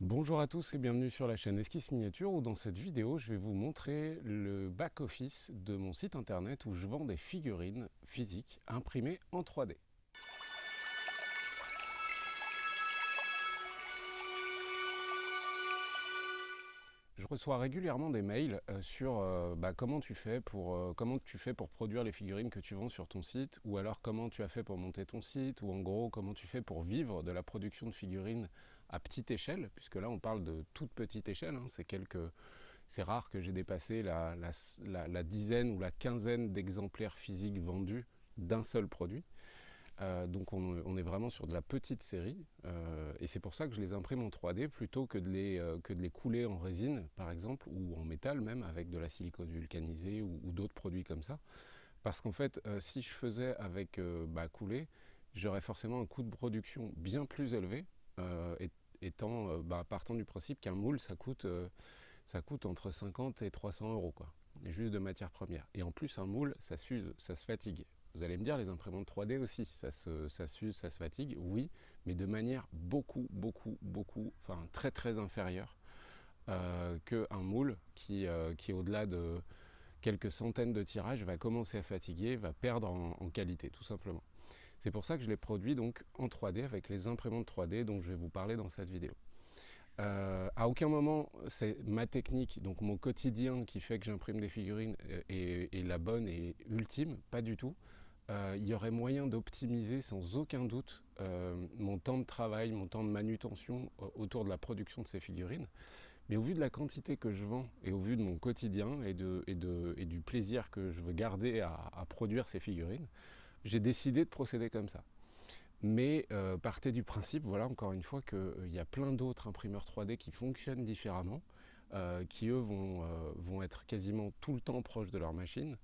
Bonjour à tous et bienvenue sur la chaîne Esquisse Miniature où dans cette vidéo je vais vous montrer le back-office de mon site internet où je vends des figurines physiques imprimées en 3D. Je reçois régulièrement des mails sur comment tu fais pour produire les figurines que tu vends sur ton site, ou alors comment tu as fait pour monter ton site, ou en gros comment tu fais pour vivre de la production de figurines à petite échelle, puisque là on parle de toute petite échelle, hein, c'est rare que j'ai dépassé la dizaine ou la quinzaine d'exemplaires physiques vendus d'un seul produit. Donc on est vraiment sur de la petite série, et c'est pour ça que je les imprime en 3D plutôt que de les couler en résine par exemple, ou en métal même avec de la silicone vulcanisée ou d'autres produits comme ça. Parce qu'en fait si je faisais avec couler, j'aurais forcément un coût de production bien plus élevé, partant du principe qu'un moule ça coûte entre 50 et 300 euros, quoi, et juste de matières premières. Et en plus, un moule, ça s'use, ça se fatigue. Vous allez me dire, les imprimantes 3D aussi, ça s'use, ça se fatigue, oui, mais de manière enfin très très inférieure qu'un moule qui au-delà de quelques centaines de tirages, va commencer à fatiguer, va perdre en qualité, tout simplement. C'est pour ça que je les produis donc en 3D avec les imprimantes 3D dont je vais vous parler dans cette vidéo. À aucun moment c'est ma technique, donc mon quotidien qui fait que j'imprime des figurines est la bonne et ultime, pas du tout. Il y aurait moyen d'optimiser sans aucun doute mon temps de travail, mon temps de manutention autour de la production de ces figurines. Mais au vu de la quantité que je vends et au vu de mon quotidien et du plaisir que je veux garder à produire ces figurines, j'ai décidé de procéder comme ça. Mais partez du principe, voilà, encore une fois, qu'il y a plein d'autres imprimeurs 3D qui fonctionnent différemment, qui eux vont être quasiment tout le temps proches de leur machine.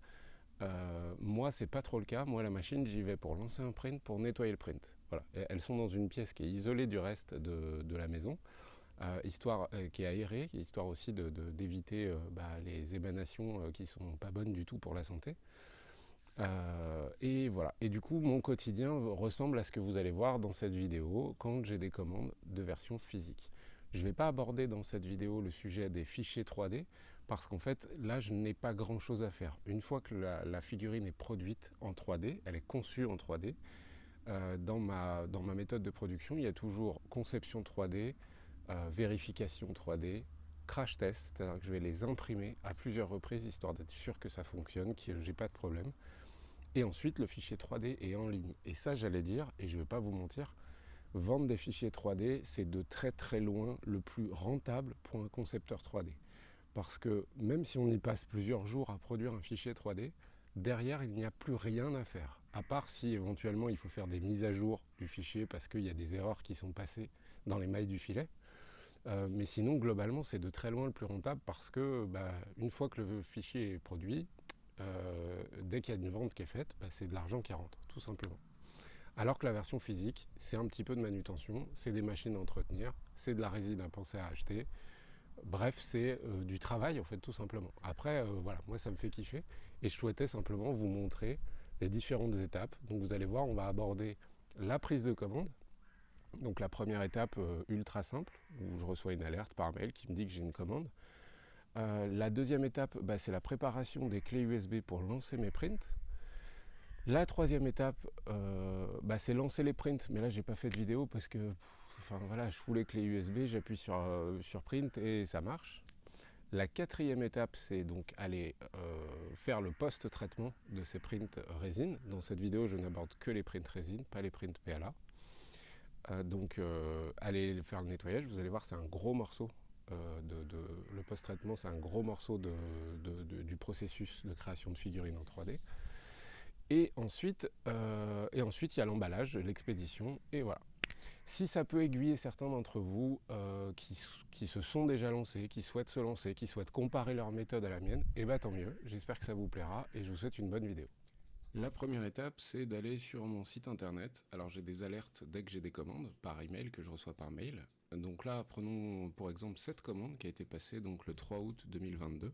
Moi, c'est pas trop le cas. Moi, la machine, j'y vais pour lancer un print, pour nettoyer le print. Voilà. Et elles sont dans une pièce qui est isolée du reste de la maison, qui est aérée, histoire aussi d'éviter les émanations qui sont pas bonnes du tout pour la santé. Et voilà. Et du coup, mon quotidien ressemble à ce que vous allez voir dans cette vidéo quand j'ai des commandes de version physique. Je ne vais pas aborder dans cette vidéo le sujet des fichiers 3D parce qu'en fait, là, je n'ai pas grand-chose à faire. Une fois que la figurine est produite en 3D, elle est conçue en 3D, dans ma méthode de production, il y a toujours conception 3D, vérification 3D, crash test, c'est-à-dire que je vais les imprimer à plusieurs reprises histoire d'être sûr que ça fonctionne, que j'ai pas de problème. Et ensuite, le fichier 3D est en ligne. Et ça, j'allais dire, et je ne vais pas vous mentir, vendre des fichiers 3D, c'est de très très loin le plus rentable pour un concepteur 3D. Parce que même si on y passe plusieurs jours à produire un fichier 3D, derrière, il n'y a plus rien à faire. À part si éventuellement il faut faire des mises à jour du fichier parce qu'il y a des erreurs qui sont passées dans les mailles du filet. Mais sinon, globalement, c'est de très loin le plus rentable parce que une fois que le fichier est produit, dès qu'il y a une vente qui est faite, c'est de l'argent qui rentre, tout simplement. Alors que la version physique, c'est un petit peu de manutention, c'est des machines à entretenir, c'est de la résine à penser à acheter. Bref, c'est du travail, en fait, tout simplement. Après, voilà, moi, ça me fait kiffer. Et je souhaitais simplement vous montrer les différentes étapes. Donc, vous allez voir, on va aborder la prise de commande. Donc, la première étape ultra simple, où je reçois une alerte par mail qui me dit que j'ai une commande. La deuxième étape, c'est la préparation des clés USB pour lancer mes prints. La troisième étape, c'est lancer les prints, mais là j'ai pas fait de vidéo parce que je fous les clés USB, j'appuie sur print et ça marche. La quatrième étape, c'est donc aller faire le post-traitement de ces prints résine. Dans cette vidéo, je n'aborde que les prints résine, pas les prints PLA. Allez faire le nettoyage, vous allez voir, c'est un gros morceau. Le post-traitement, c'est un gros morceau du processus de création de figurines en 3D. Et ensuite, il y a l'emballage, l'expédition, et voilà. Si ça peut aiguiller certains d'entre vous qui se sont déjà lancés, qui souhaitent se lancer, qui souhaitent comparer leur méthode à la mienne, tant mieux, j'espère que ça vous plaira et je vous souhaite une bonne vidéo. La première étape, c'est d'aller sur mon site internet. Alors j'ai des alertes dès que j'ai des commandes par email que je reçois par mail. Donc là, prenons pour exemple cette commande qui a été passée donc le 3 août 2022.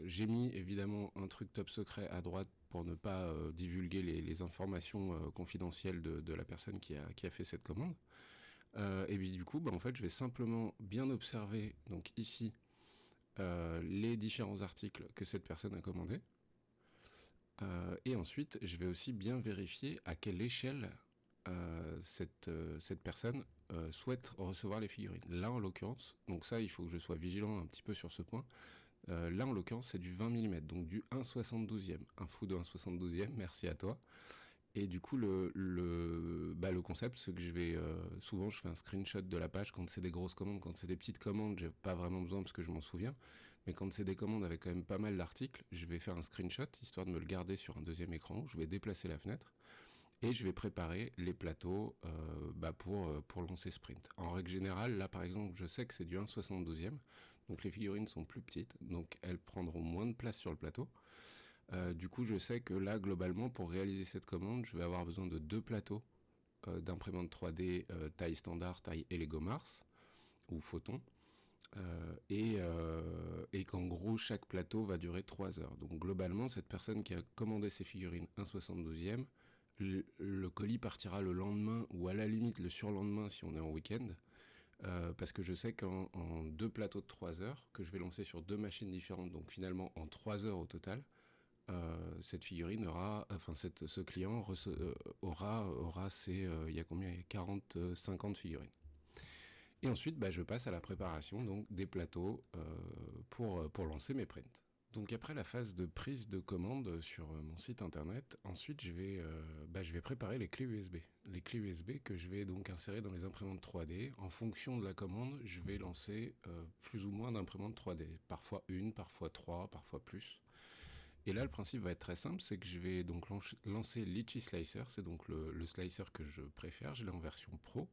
J'ai mis évidemment un truc top secret à droite pour ne pas divulguer les informations confidentielles de la personne qui a fait cette commande. Et puis du coup, en fait, je vais simplement bien observer, donc ici, les différents articles que cette personne a commandés. Et ensuite, je vais aussi bien vérifier à quelle échelle cette personne souhaite recevoir les figurines. Là, en l'occurrence, donc ça, il faut que je sois vigilant un petit peu sur ce point. Là, en l'occurrence, c'est du 20 mm, donc du 1/72e. Un fou de 1/72e, merci à toi. Et du coup, le concept, c'est que souvent, je fais un screenshot de la page quand c'est des grosses commandes. Quand c'est des petites commandes, j'ai pas vraiment besoin parce que je m'en souviens. Mais quand c'est des commandes avec quand même pas mal d'articles, je vais faire un screenshot, histoire de me le garder sur un deuxième écran. Je vais déplacer la fenêtre et je vais préparer les plateaux pour lancer Sprint. En règle générale, là, par exemple, je sais que c'est du 1/72e. Donc les figurines sont plus petites, donc elles prendront moins de place sur le plateau. Du coup, je sais que là, globalement, pour réaliser cette commande, je vais avoir besoin de 2 plateaux d'imprimante 3D taille standard, taille Lego Mars ou Photon. Et qu'en gros, chaque plateau va durer 3 heures. Donc globalement, cette personne qui a commandé ses figurines 1/72e, le colis partira le lendemain ou à la limite le surlendemain si on est en week-end. Parce que je sais qu'en 2 plateaux de 3 heures, que je vais lancer sur 2 machines différentes, donc finalement en 3 heures au total, cette figurine ce client aura il y a combien? Il y a 40, 50 figurines. Et ensuite, je passe à la préparation donc, des plateaux pour lancer mes prints. Donc après la phase de prise de commande sur mon site internet, ensuite je vais préparer les clés USB. Les clés USB que je vais donc insérer dans les imprimantes 3D. En fonction de la commande, je vais lancer plus ou moins d'imprimantes 3D. Parfois une, parfois 3, parfois plus. Et là, le principe va être très simple, c'est que je vais donc lancer Litchi Slicer, c'est donc le slicer que je préfère, je l'ai en version pro,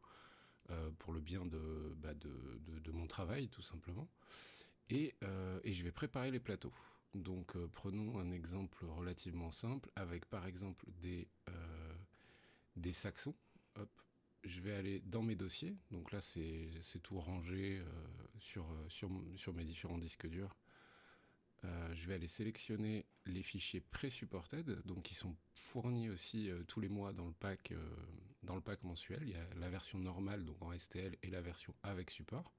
pour le bien de mon travail, tout simplement. Et je vais préparer les plateaux. Donc prenons un exemple relativement simple, avec par exemple des saxons. Hop, je vais aller dans mes dossiers, donc là c'est tout rangé sur mes différents disques durs. Je vais aller sélectionner les fichiers pré-supported, donc qui sont fournis aussi tous les mois dans le pack mensuel. Il y a la version normale, donc en STL, et la version avec support.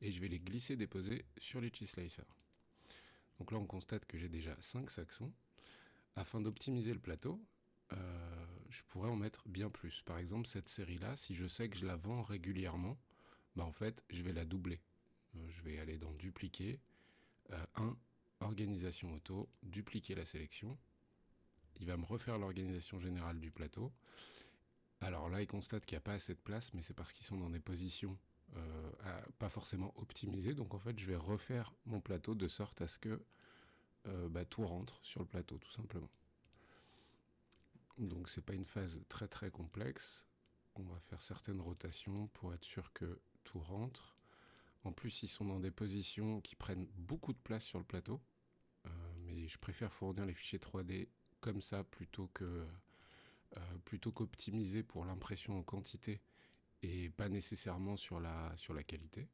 Et je vais les glisser, déposer sur les Slicer. Donc là, on constate que j'ai déjà 5 saxons. Afin d'optimiser le plateau, je pourrais en mettre bien plus. Par exemple, cette série-là, si je sais que je la vends régulièrement, en fait, je vais la doubler. Je vais aller dans Dupliquer, 1, Organisation auto, dupliquer la sélection. Il va me refaire l'organisation générale du plateau. Alors là, il constate qu'il n'y a pas assez de place, mais c'est parce qu'ils sont dans des positions pas forcément optimisées. Donc en fait, je vais refaire mon plateau de sorte à ce que tout rentre sur le plateau, tout simplement. Donc c'est pas une phase très très complexe. On va faire certaines rotations pour être sûr que tout rentre. En plus, ils sont dans des positions qui prennent beaucoup de place sur le plateau. Mais je préfère fournir les fichiers 3D comme ça plutôt qu'optimiser pour l'impression en quantité et pas nécessairement sur la qualité.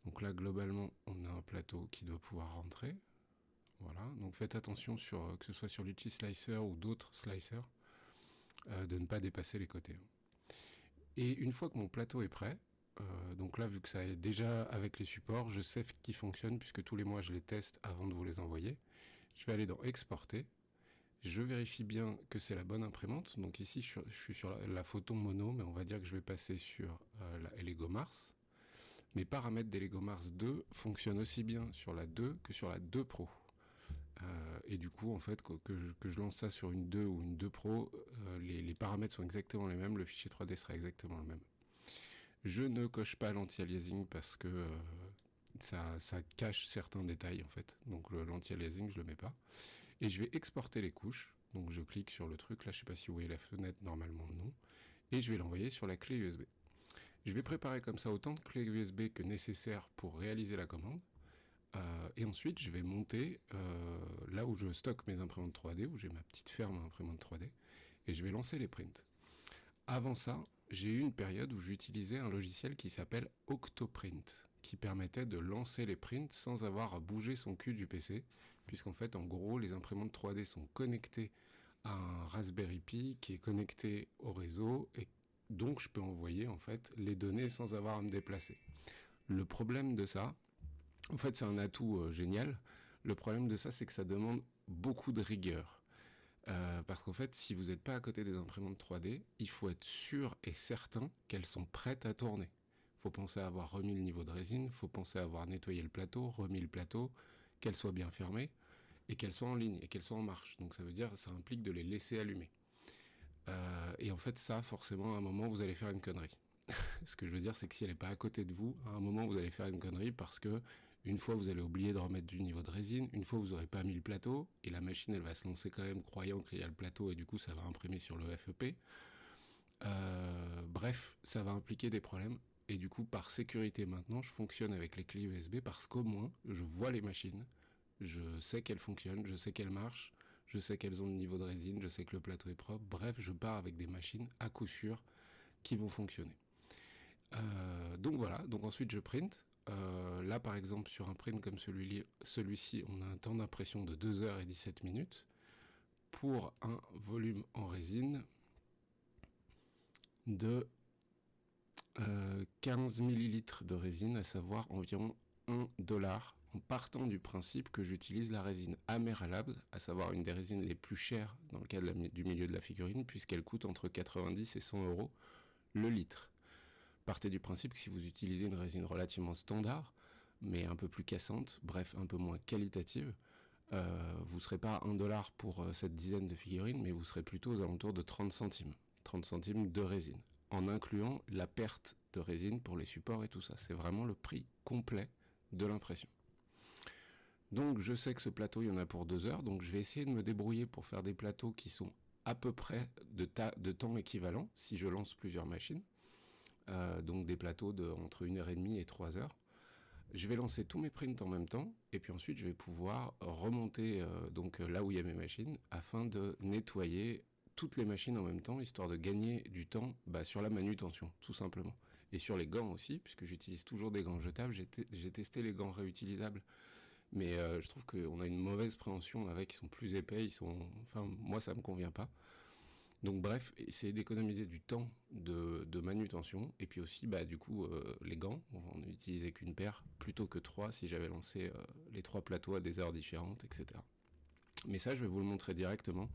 Donc là, globalement, on a un plateau qui doit pouvoir rentrer. Voilà, donc faites attention que ce soit sur l'Uchi Slicer ou d'autres slicers, de ne pas dépasser les côtés. Et une fois que mon plateau est prêt, donc là, vu que ça est déjà avec les supports, je sais qu'ils fonctionnent puisque tous les mois je les teste avant de vous les envoyer. Je vais aller dans Exporter. Je vérifie bien que c'est la bonne imprimante. Donc ici, je suis sur la Photon mono, mais on va dire que je vais passer sur la Lego Mars. Mes paramètres des Lego Mars 2 fonctionnent aussi bien sur la 2 que sur la 2 Pro. Et du coup, en fait, que je lance ça sur une 2 ou une 2 Pro, les paramètres sont exactement les mêmes, le fichier 3D sera exactement le même. Je ne coche pas l'anti-aliasing parce que ça cache certains détails, en fait. Donc l'anti-aliasing, je le mets pas. Et je vais exporter les couches. Donc je clique sur le truc, là je sais pas si vous voyez la fenêtre, normalement non. Et je vais l'envoyer sur la clé USB. Je vais préparer comme ça autant de clés USB que nécessaire pour réaliser la commande. Et ensuite je vais monter là où je stocke mes imprimantes 3D, où j'ai ma petite ferme à imprimantes 3D, et je vais lancer les prints. Avant ça, j'ai eu une période où j'utilisais un logiciel qui s'appelle Octoprint, qui permettait de lancer les prints sans avoir à bouger son cul du PC, puisqu'en fait, en gros, les imprimantes 3D sont connectées à un Raspberry Pi qui est connecté au réseau, et donc je peux envoyer en fait les données sans avoir à me déplacer. Le problème de ça, en fait c'est un atout génial, le problème de ça c'est que ça demande beaucoup de rigueur. Parce qu'en fait, si vous n'êtes pas à côté des imprimantes 3D, il faut être sûr et certain qu'elles sont prêtes à tourner. Il faut penser à avoir remis le niveau de résine, il faut penser à avoir nettoyé le plateau, remis le plateau, qu'elles soient bien fermées, et qu'elles soient en ligne, et qu'elles soient en marche. Donc ça veut dire, ça implique de les laisser allumer. Et en fait, ça, forcément, à un moment, vous allez faire une connerie. Ce que je veux dire, c'est que si elle n'est pas à côté de vous, à un moment, vous allez faire une connerie parce que une fois, vous allez oublier de remettre du niveau de résine, une fois, vous n'aurez pas mis le plateau, et la machine, elle va se lancer quand même croyant qu'il y a le plateau, et du coup, ça va imprimer sur le FEP. Bref, ça va impliquer des problèmes. Et du coup, par sécurité maintenant, je fonctionne avec les clés USB parce qu'au moins, je vois les machines, je sais qu'elles fonctionnent, je sais qu'elles marchent, je sais qu'elles ont le niveau de résine, je sais que le plateau est propre. Bref, je pars avec des machines à coup sûr qui vont fonctionner. Donc voilà, donc ensuite je print. Là par exemple sur un print comme celui-ci, on a un temps d'impression de 2h17 pour un volume en résine de 15 millilitres de résine, à savoir environ $1, en partant du principe que j'utilise la résine Amer Labs, à savoir une des résines les plus chères dans le cas du milieu de la figurine, puisqu'elle coûte entre 90 et 100 euros le litre. Partez du principe que si vous utilisez une résine relativement standard, mais un peu plus cassante, bref, un peu moins qualitative, vous ne serez pas à $1 pour cette dizaine de figurines, mais vous serez plutôt aux alentours de 30 centimes. 30 centimes de résine, en incluant la perte de résine pour les supports et tout ça. C'est vraiment le prix complet de l'impression. Donc je sais que ce plateau, il y en a pour 2 heures, donc je vais essayer de me débrouiller pour faire des plateaux qui sont à peu près de temps équivalent, si je lance plusieurs machines. Donc des plateaux entre 1h30 et 3 heures. Je vais lancer tous mes prints en même temps, et puis ensuite je vais pouvoir remonter là où il y a mes machines, afin de nettoyer toutes les machines en même temps, histoire de gagner du temps sur la manutention, tout simplement. Et sur les gants aussi, puisque j'utilise toujours des gants jetables. J'ai testé les gants réutilisables, mais je trouve qu'on a une mauvaise préhension avec, ils sont plus épais, moi ça me convient pas. Donc bref, essayer d'économiser du temps de manutention, et puis aussi du coup les gants, on n'utilisait qu'une paire plutôt que 3 si j'avais lancé les 3 plateaux à des heures différentes, etc. Mais ça je vais vous le montrer directement,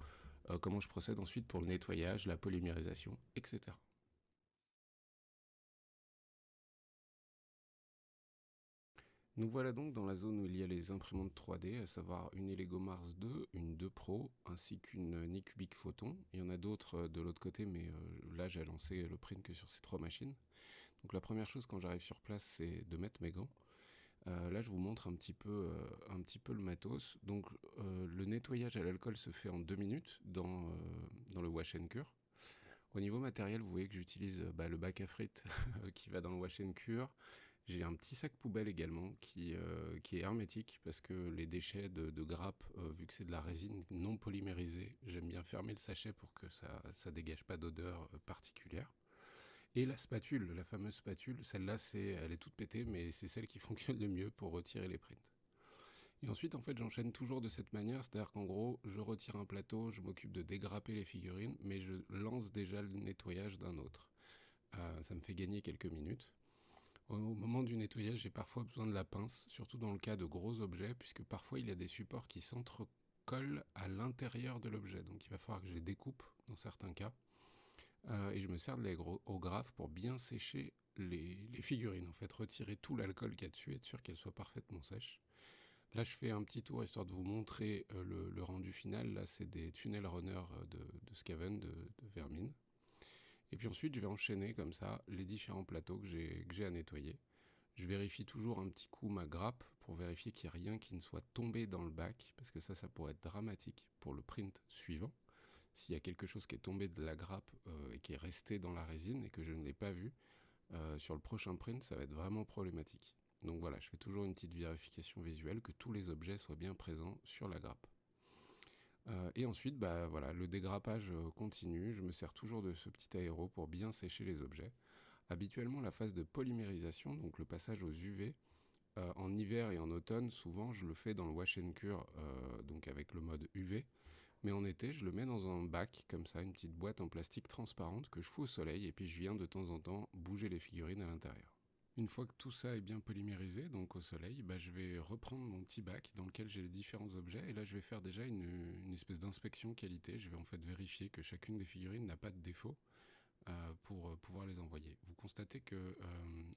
comment je procède ensuite pour le nettoyage, la polymérisation, etc. Nous voilà donc dans la zone où il y a les imprimantes 3D, à savoir une Illego Mars 2, une 2 Pro, ainsi qu'une Nycubic Photon. Il y en a d'autres de l'autre côté, mais là j'ai lancé le print que sur ces 3 machines. Donc la première chose quand j'arrive sur place, c'est de mettre mes gants. Là je vous montre un petit peu le matos. Donc le nettoyage à l'alcool se fait en 2 minutes dans le wash and cure. Au niveau matériel, vous voyez que j'utilise le bac à frites qui va dans le wash and cure. J'ai un petit sac poubelle également qui est hermétique parce que les déchets de grappe, vu que c'est de la résine non polymérisée, j'aime bien fermer le sachet pour que ça dégage pas d'odeur particulière. Et la spatule, la fameuse spatule, celle-là elle est toute pétée, mais c'est celle qui fonctionne le mieux pour retirer les prints. Et ensuite, en fait, j'enchaîne toujours de cette manière, c'est-à-dire qu'en gros, je retire un plateau, je m'occupe de dégrapper les figurines, mais je lance déjà le nettoyage d'un autre. Ça me fait gagner quelques minutes. Au moment du nettoyage, j'ai parfois besoin de la pince, surtout dans le cas de gros objets, puisque parfois il y a des supports qui s'entrecollent à l'intérieur de l'objet. Donc il va falloir que je les découpe dans certains cas. Et je me sers de l'aérographe pour bien sécher les figurines. En fait, retirer tout l'alcool qu'il y a dessus, être sûr qu'elles soient parfaitement sèches. Là, je fais un petit tour histoire de vous montrer le rendu final. Là, c'est des tunnel runners de Skaven, de Vermine. Et puis ensuite, je vais enchaîner comme ça les différents plateaux que j'ai à nettoyer. Je vérifie toujours un petit coup ma grappe pour vérifier qu'il n'y ait rien qui ne soit tombé dans le bac, parce que ça pourrait être dramatique pour le print suivant. S'il y a quelque chose qui est tombé de la grappe et qui est resté dans la résine et que je ne l'ai pas vu, sur le prochain print, ça va être vraiment problématique. Donc voilà, je fais toujours une petite vérification visuelle que tous les objets soient bien présents sur la grappe. Et ensuite, voilà, le dégrappage continue. Je me sers toujours de ce petit aéro pour bien sécher les objets. Habituellement, la phase de polymérisation, donc le passage aux UV, en hiver et en automne, souvent je le fais dans le wash and cure, donc avec le mode UV, Mais en été, je le mets dans un bac, comme ça, une petite boîte en plastique transparente que je fous au soleil, et puis je viens de temps en temps bouger les figurines à l'intérieur. Une fois que tout ça est bien polymérisé, donc au soleil, je vais reprendre mon petit bac dans lequel j'ai les différents objets, et là je vais faire déjà une espèce d'inspection qualité. Je vais en fait vérifier que chacune des figurines n'a pas de défaut pour pouvoir les envoyer. Vous constatez que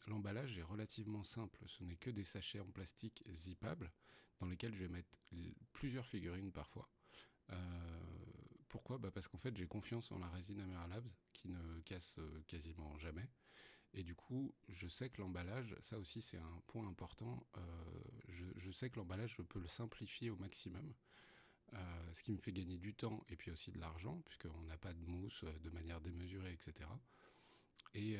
l'emballage est relativement simple. Ce n'est que des sachets en plastique zippables dans lesquels je vais mettre plusieurs figurines parfois. Pourquoi ? Parce qu'en fait j'ai confiance en la résine Amera Labs qui ne casse quasiment jamais. Et du coup, je sais que l'emballage, ça aussi c'est un point important, je sais que l'emballage, je peux le simplifier au maximum, ce qui me fait gagner du temps et puis aussi de l'argent, puisqu'on n'a pas de mousse de manière démesurée, etc. Et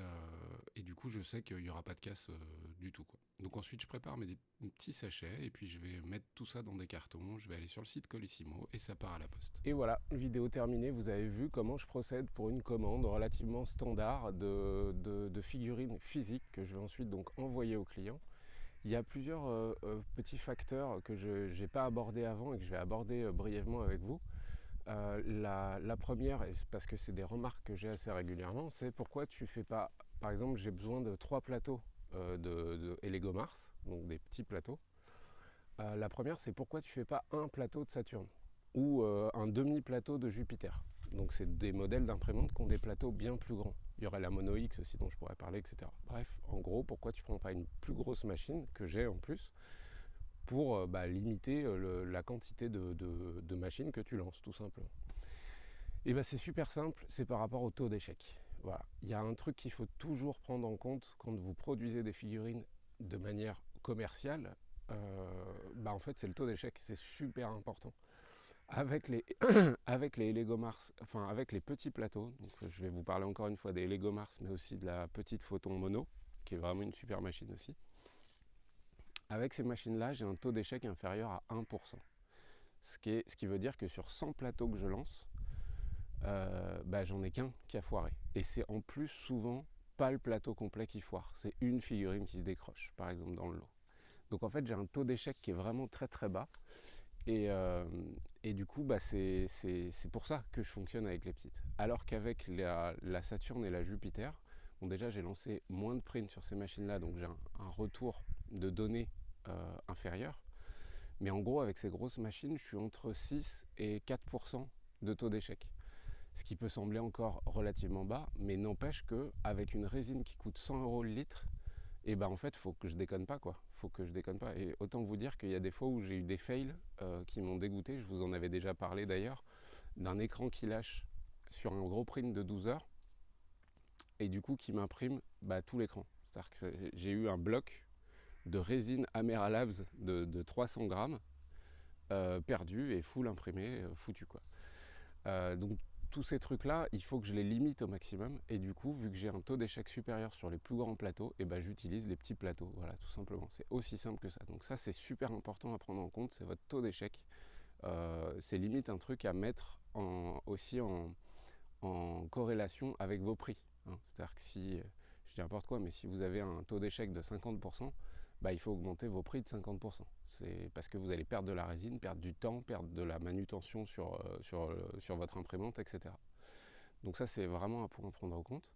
du coup, je sais qu'il n'y aura pas de casse du tout, quoi. Donc ensuite, je prépare mes petits sachets et puis je vais mettre tout ça dans des cartons. Je vais aller sur le site Colissimo et ça part à la poste. Et voilà, vidéo terminée. Vous avez vu comment je procède pour une commande relativement standard de figurines physiques que je vais ensuite donc envoyer au client. Il y a plusieurs petits facteurs que je n'ai pas abordés avant et que je vais aborder brièvement avec vous. La première, et c'est parce que c'est des remarques que j'ai assez régulièrement, c'est pourquoi tu fais pas, par exemple, j'ai besoin de 3 plateaux de Lego Mars, donc des petits plateaux. La première, c'est pourquoi tu fais pas un plateau de Saturne ou un demi-plateau de Jupiter. Donc c'est des modèles d'imprimantes qui ont des plateaux bien plus grands. Il y aurait la Mono X aussi dont je pourrais parler, etc. Bref, en gros, pourquoi tu prends pas une plus grosse machine que j'ai en plus pour limiter la quantité de machines que tu lances, tout simplement. Et c'est super simple, c'est par rapport au taux d'échec. Voilà. Il y a un truc qu'il faut toujours prendre en compte quand vous produisez des figurines de manière commerciale, en fait c'est le taux d'échec, c'est super important. Avec les, avec les Lego Mars, enfin avec les petits plateaux, donc je vais vous parler encore une fois des Lego Mars, mais aussi de la petite Photon Mono, qui est vraiment une super machine aussi. Avec ces machines-là, j'ai un taux d'échec inférieur à 1%. Ce qui veut dire que sur 100 plateaux que je lance, j'en ai qu'un qui a foiré. Et c'est en plus souvent pas le plateau complet qui foire, c'est une figurine qui se décroche, par exemple dans le lot. Donc en fait, j'ai un taux d'échec qui est vraiment très très bas. Et du coup, c'est pour ça que je fonctionne avec les petites. Alors qu'avec la Saturne et la Jupiter, bon déjà j'ai lancé moins de prints sur ces machines-là, donc j'ai un retour de données inférieur. Mais en gros, avec ces grosses machines, je suis entre 6 et 4% de taux d'échec. Ce qui peut sembler encore relativement bas, mais n'empêche qu'avec une résine qui coûte 100 € le litre, et en fait, faut que je déconne pas, quoi. Faut que je déconne pas. Et autant vous dire qu'il y a des fois où j'ai eu des fails qui m'ont dégoûté. Je vous en avais déjà parlé d'ailleurs, d'un écran qui lâche sur un gros print de 12 heures et du coup qui m'imprime tout l'écran. C'est-à-dire que j'ai eu un bloc de résine Amera Labs de 300 grammes perdu et full imprimé, foutu, quoi. Donc tous ces trucs-là, il faut que je les limite au maximum. Et du coup, vu que j'ai un taux d'échec supérieur sur les plus grands plateaux, j'utilise les petits plateaux. Voilà, tout simplement. C'est aussi simple que ça. Donc ça, c'est super important à prendre en compte. C'est votre taux d'échec. C'est limite un truc à mettre aussi en corrélation avec vos prix. Hein. C'est-à-dire que si, je dis n'importe quoi, mais si vous avez un taux d'échec de 50%, il faut augmenter vos prix de 50%. C'est parce que vous allez perdre de la résine, perdre du temps, perdre de la manutention sur votre imprimante, etc. Donc ça, c'est vraiment un point à prendre en compte.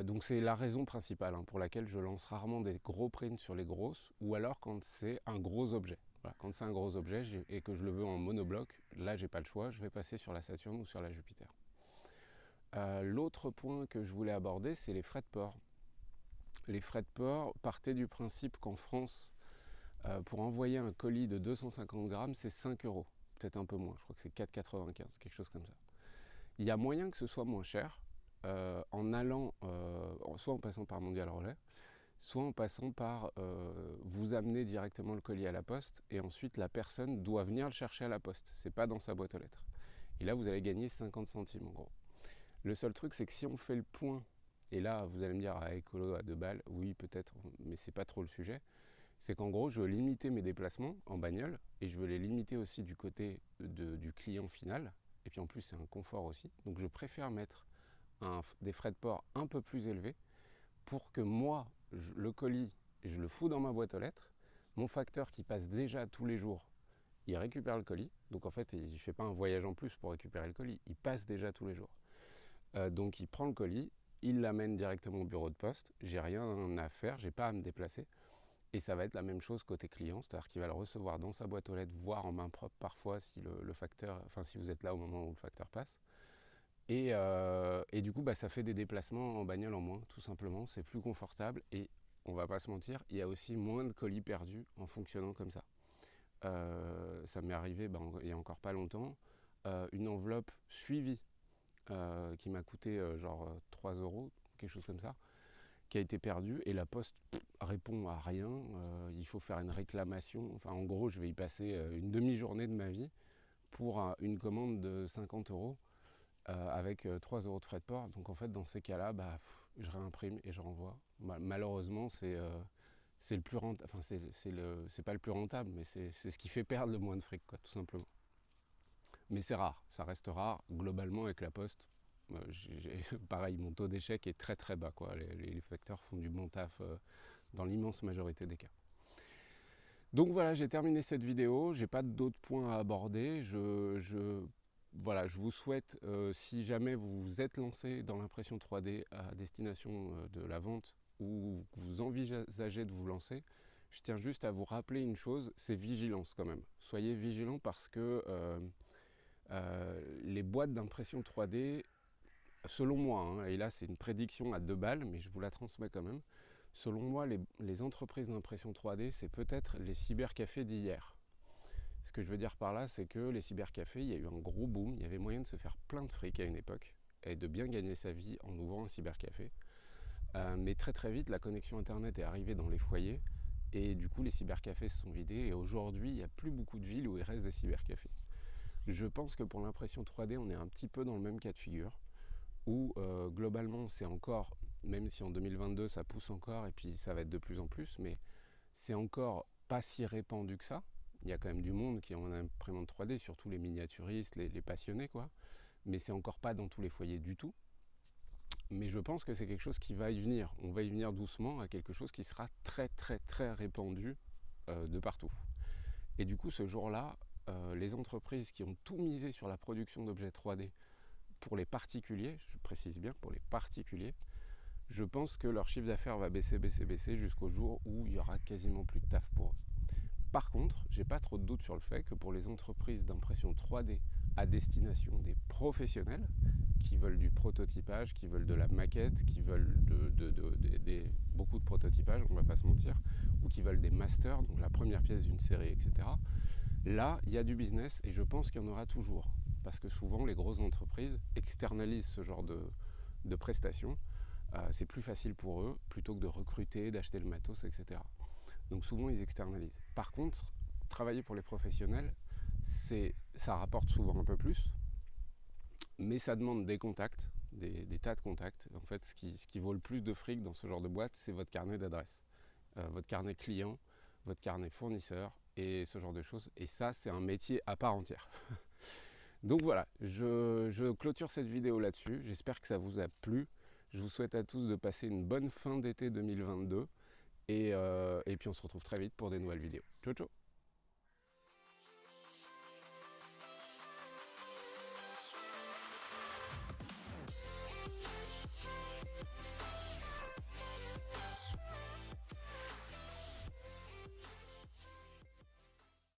Donc c'est la raison principale pour laquelle je lance rarement des gros prints sur les grosses, ou alors quand c'est un gros objet. Voilà, quand c'est un gros objet et que je le veux en monobloc, là j'ai pas le choix, je vais passer sur la Saturne ou sur la Jupiter. L'autre point que je voulais aborder, c'est les frais de port. Les frais de port partaient du principe qu'en France, pour envoyer un colis de 250 grammes, c'est 5 €. Peut-être un peu moins, je crois que c'est 4,95, quelque chose comme ça. Il y a moyen que ce soit moins cher en allant, soit en passant par Mondial Relais, soit en passant par vous amener directement le colis à la poste et ensuite la personne doit venir le chercher à la poste. C'est pas dans sa boîte aux lettres. Et là, vous allez gagner 50 centimes en gros. Le seul truc, c'est que si on fait le point, et là, vous allez me dire, écolo à 2 balles, oui, peut-être, mais c'est pas trop le sujet. C'est qu'en gros, je veux limiter mes déplacements en bagnole et je veux les limiter aussi du côté du client final. Et puis en plus, c'est un confort aussi. Donc je préfère mettre des frais de port un peu plus élevés pour que moi, le colis, je le fous dans ma boîte aux lettres. Mon facteur qui passe déjà tous les jours, il récupère le colis. Donc en fait, il ne fait pas un voyage en plus pour récupérer le colis, il passe déjà tous les jours. Donc il prend le colis, il l'amène directement au bureau de poste, j'ai rien à faire, j'ai pas à me déplacer. Et ça va être la même chose côté client, c'est-à-dire qu'il va le recevoir dans sa boîte aux lettres, voire en main propre parfois si le facteur, enfin si vous êtes là au moment où le facteur passe. Et du coup, bah, ça fait des déplacements en bagnole en moins, tout simplement. C'est plus confortable et on va pas se mentir, il y a aussi moins de colis perdus en fonctionnant comme ça. Ça m'est arrivé il y a encore pas longtemps, une enveloppe suivie qui m'a coûté genre 3 euros, quelque chose comme ça, qui a été perdue et la poste répond à rien. Il faut faire une réclamation. Enfin, en gros, je vais y passer une demi-journée de ma vie pour une commande de 50 euros avec 3 euros de frais de port. Donc en fait, dans ces cas-là, bah, je réimprime et je renvoie. Malheureusement, c'est le plus rentable. Enfin, c'est pas le plus rentable, mais c'est ce qui fait perdre le moins de fric, quoi, tout simplement. Mais c'est rare, ça reste rare. Globalement, avec la poste, pareil, mon taux d'échec est très très bas, quoi. Les facteurs font du bon taf dans l'immense majorité des cas. Donc voilà, j'ai terminé cette vidéo, j'ai pas d'autres points à aborder. Voilà, je vous souhaite, si jamais vous vous êtes lancé dans l'impression 3D à destination de la vente ou que vous envisagez de vous lancer, je tiens juste à vous rappeler une chose, c'est vigilance quand même. Soyez vigilants parce que les boîtes d'impression 3D, selon moi, hein, et là c'est une prédiction à 2 balles, mais je vous la transmets quand même, selon moi, les entreprises d'impression 3D, c'est peut-être les cybercafés d'hier. Ce que je veux dire par là, c'est que les cybercafés, il y a eu un gros boom, il y avait moyen de se faire plein de fric à une époque et de bien gagner sa vie en ouvrant un cybercafé. Mais très très vite, la connexion internet est arrivée dans les foyers et du coup les cybercafés se sont vidés et aujourd'hui, il n'y a plus beaucoup de villes où il reste des cybercafés. Je pense que pour l'impression 3D, on est un petit peu dans le même cas de figure où globalement c'est encore, même si en 2022 ça pousse encore et puis ça va être de plus en plus, mais c'est encore pas si répandu que ça. Il y a quand même du monde qui ont une imprimante 3D, surtout les miniaturistes, les passionnés, quoi. Mais c'est encore pas dans tous les foyers du tout. Mais je pense que c'est quelque chose qui va y venir. On va y venir doucement à quelque chose qui sera très très très répandu de partout. Et du coup, ce jour-là, les entreprises qui ont tout misé sur la production d'objets 3D pour les particuliers, je précise bien pour les particuliers, je pense que leur chiffre d'affaires va baisser, baisser, baisser jusqu'au jour où il y aura quasiment plus de taf pour eux. Par contre, j'ai pas trop de doute sur le fait que pour les entreprises d'impression 3D à destination des professionnels qui veulent du prototypage, qui veulent de la maquette, qui veulent beaucoup de prototypage, on va pas se mentir, ou qui veulent des masters, donc la première pièce d'une série, etc. Là, il y a du business et je pense qu'il y en aura toujours. Parce que souvent, les grosses entreprises externalisent ce genre de prestations. C'est plus facile pour eux, plutôt que de recruter, d'acheter le matos, etc. Donc souvent, ils externalisent. Par contre, travailler pour les professionnels, ça rapporte souvent un peu plus, mais ça demande des contacts, des tas de contacts. En fait, ce qui vaut le plus de fric dans ce genre de boîte, c'est votre carnet d'adresses, votre carnet client, votre carnet fournisseur et ce genre de choses. Et ça, c'est un métier à part entière. Donc voilà, je clôture cette vidéo là-dessus. J'espère que ça vous a plu. Je vous souhaite à tous de passer une bonne fin d'été 2022. Et puis on se retrouve très vite pour des nouvelles vidéos. Ciao ciao.